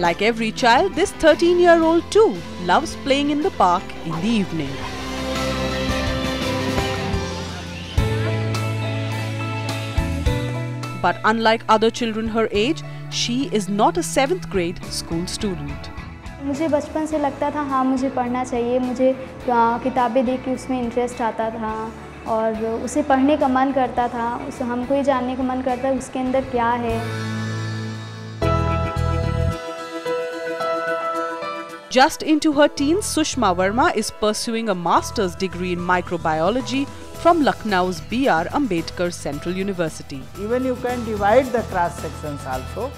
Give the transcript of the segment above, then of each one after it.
Like every child, this 13-year-old too loves playing in the park in the evening. But unlike other children her age, she is not a 7th grade school student. मुझे बचपन से लगता था हाँ मुझे पढ़ना चाहिए, मुझे किताबें देख के उसमें इंटरेस्ट आता था और उसे पढ़ने का मन करता था, उसे हमको ही जानने का मन करता है उसके अंदर क्या है। Just into her teens, Sushma Verma is pursuing a master's degree in microbiology from Lucknow's B.R. Ambedkar Central University. Even you can divide the cross sections also.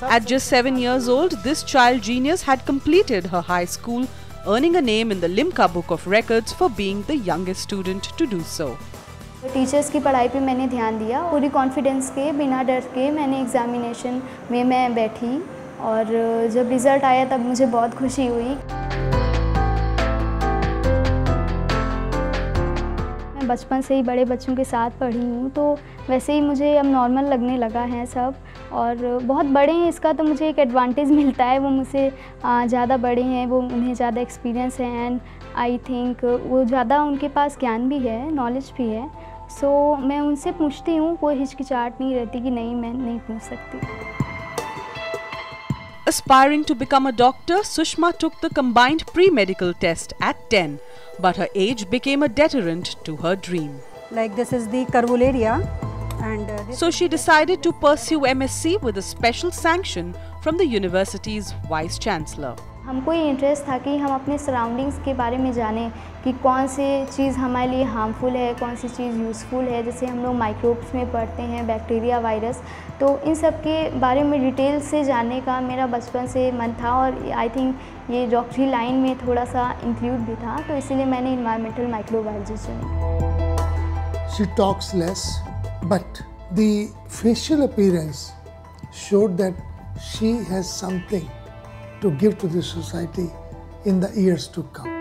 At just 7 years old, this child genius had completed her high school, earning a name in the Limca Book of Records for being the youngest student to do so. Teachers की पढ़ाई पे मैंने ध्यान दिया, पूरी confidence के बिना डर के मैंने एग्जामिनेशन में मैं बैठी और जब रिज़ल्ट आया तब मुझे बहुत खुशी हुई। मैं बचपन से ही बड़े बच्चों के साथ पढ़ी हूँ तो वैसे ही मुझे अब नॉर्मल लगने लगा है सब, और बहुत बड़े हैं इसका तो मुझे एक एडवांटेज मिलता है, वो मुझसे ज़्यादा बड़े हैं, वो उन्हें ज़्यादा एक्सपीरियंस है एंड आई थिंक वो ज़्यादा उनके पास ज्ञान भी है, नॉलेज भी है। सो मैं उनसे पूछती हूँ, कोई हिचकिचाहट नहीं रहती कि नहीं मैं नहीं पूछ सकती। Aspiring to become a doctor, Sushma took the combined pre-medical test at 10, but her age became a deterrent to her dream. Like this is the Carvularia, and so she decided to pursue MSc with a special sanction from the university's vice chancellor. हमको ये interest था कि हम अपने surroundings के बारे में जानें कि कौन सी चीज़ हमारे लिए हार्मफुल है, कौन सी चीज़ यूज़फुल है। जैसे हम लोग माइक्रोब्स में पढ़ते हैं, बैक्टीरिया, वायरस, तो इन सब के बारे में डिटेल से जानने का मेरा बचपन से मन था और आई थिंक ये डॉक्टरी लाइन में थोड़ा सा इंक्लूड भी था, तो इसीलिए मैंने इन्वायरमेंटल माइक्रोबायोलॉजी चुनी। She talks less, but the facial appearance showed that she has something to give to the society in the years to come.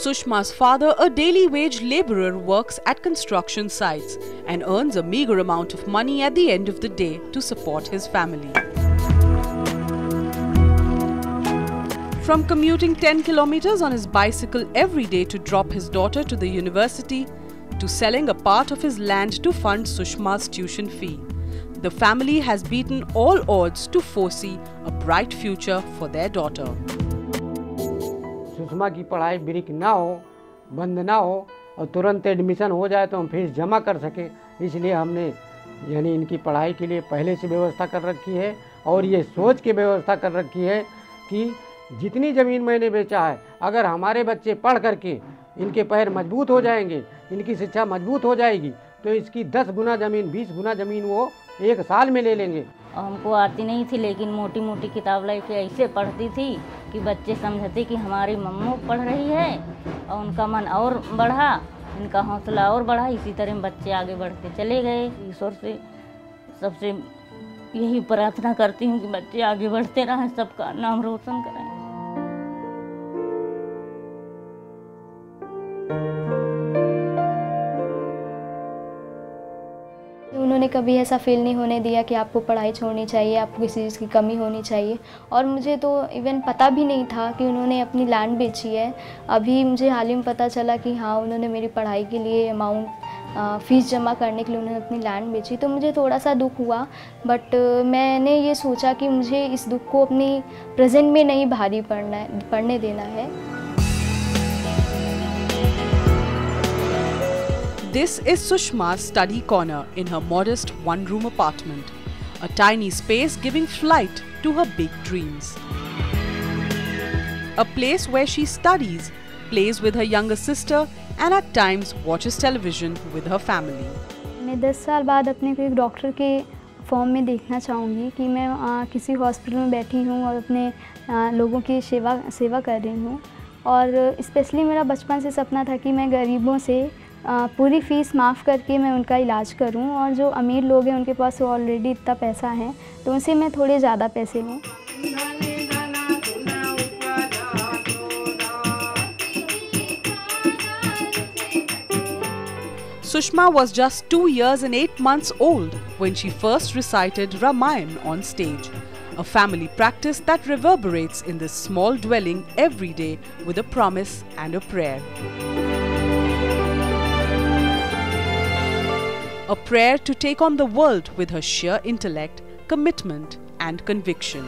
Sushma's father, a daily wage laborer, works at construction sites and earns a meager amount of money at the end of the day to support his family. From commuting 10 kilometers on his bicycle every day to drop his daughter to the university, to selling a part of his land to fund Sushma's tuition fee, the family has beaten all odds to foresee a bright future for their daughter. Sushma की पढ़ाई break ना हो, बंद ना हो और तुरंत admission हो जाए तो हम फीस जमा कर सकें, इसलिए हमने यानी इनकी पढ़ाई के लिए पहले से व्यवस्था कर रखी है और ये सोच के व्यवस्था कर रखी है कि जितनी ज़मीन मैंने बेचा है, अगर हमारे बच्चे पढ़ करके इनके पैर मजबूत हो जाएंगे, इनकी शिक्षा मजबूत हो जाएगी तो इसकी 10 गुना ज़मीन, 20 गुना ज़मीन वो 1 साल में ले लेंगे। हमको आती नहीं थी लेकिन मोटी मोटी किताब लेके ऐसे पढ़ती थी कि बच्चे समझते कि हमारी मम्मी पढ़ रही है और उनका मन और बढ़ा, इनका हौसला और बढ़ा। इसी तरह बच्चे आगे बढ़ते चले गए। ईश्वर से सबसे यही प्रार्थना करती हूँ कि बच्चे आगे बढ़ते रहें, सबका नाम रोशन करें। उन्होंने कभी ऐसा फील नहीं होने दिया कि आपको पढ़ाई छोड़नी चाहिए, आपको किसी चीज़ की कमी होनी चाहिए। और मुझे तो इवन पता भी नहीं था कि उन्होंने अपनी लैंड बेची है। अभी मुझे हाल ही में पता चला कि हाँ उन्होंने मेरी पढ़ाई के लिए अमाउंट फ़ीस जमा करने के लिए उन्होंने अपनी लैंड बेची, तो मुझे थोड़ा सा दुख हुआ। बट मैंने ये सोचा कि मुझे इस दुख को अपनी प्रेजेंट में नहीं भारी पड़ने देना है। This is Sushma's study corner in her modest one-room apartment, a tiny space giving flight to her big dreams. A place where she studies, plays with her younger sister and at times watches television with her family. मैं 10 साल बाद अपने को एक doctor के form में देखना चाहूँगी कि मैं किसी हॉस्पिटल में बैठी हूँ और अपने लोगों की सेवा कर रही हूँ। और स्पेशली मेरा बचपन से सपना था कि मैं गरीबों से पूरी फ़ीस माफ़ करके मैं उनका इलाज करूं, और जो अमीर लोग हैं उनके पास ऑलरेडी इतना पैसा है तो उनसे मैं थोड़े ज़्यादा पैसे लूं। Sushma was just 2 years and 8 months old when she first recited Ramayana on stage, a family practice that reverberates in this small dwelling every day with a promise and a prayer. A prayer to take on the world with her sheer intellect, commitment and conviction.